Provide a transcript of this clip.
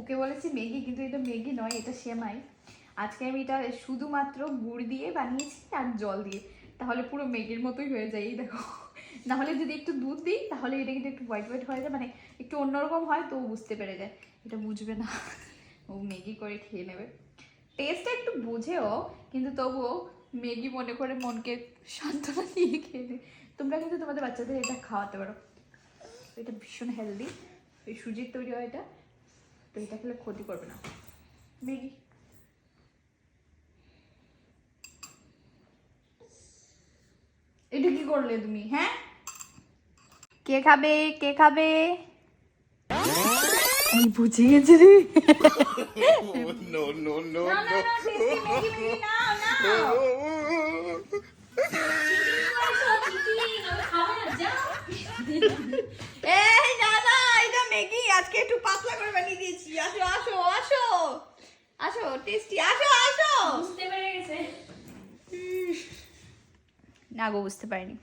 ওকে বলেছি ম্যাগি, কিন্তু এটা ম্যাগি নয়, এটা সেমাই। আজকে আমি এটা শুধুমাত্র গুড় দিয়ে বানিয়েছি আর জল দিয়ে, তাহলে পুরো ম্যাগির মতোই হয়ে যায়। এই দেখো, নাহলে যদি একটু দুধ দিই তাহলে এটা কিন্তু একটু হোয়াইট হোয়াইট হয়ে যায়, মানে একটু অন্যরকম হয়, তো ও বুঝতে পেরে যায়। এটা বুঝবে না, ও ম্যাগি করে খেয়ে নেবে। টেস্টটা একটু বোঝেও, কিন্তু তবুও ম্যাগি মনে করে মনকে সান্ত্বনা দিয়ে খেয়ে নেয়। তোমরা কিন্তু তোমাদের বাচ্চাদের এটা খাওয়াতে পারো, এটা ভীষণ হেলদি, এই সুজির তৈরি হয় এটা, তো এটা খেলে ক্ষতি করবে না। ম্যাগি এটা কি করলে তুমি? হ্যাঁ, কে খাবে, কে খাবে? আমি বুঝে গেছি রে। No, no, no, না না no. না, টেস্টি ম্যাগি ম্যাগি না না। এই না না, এটা ম্যাগি আজকে একটু পাতলা করে বানিয়ে দিয়েছি। আসো আসো আসো আসো, টেস্টি, আসো আসো। বুঝতে পেরে গেছে। না গো, বুঝতে পারিনি।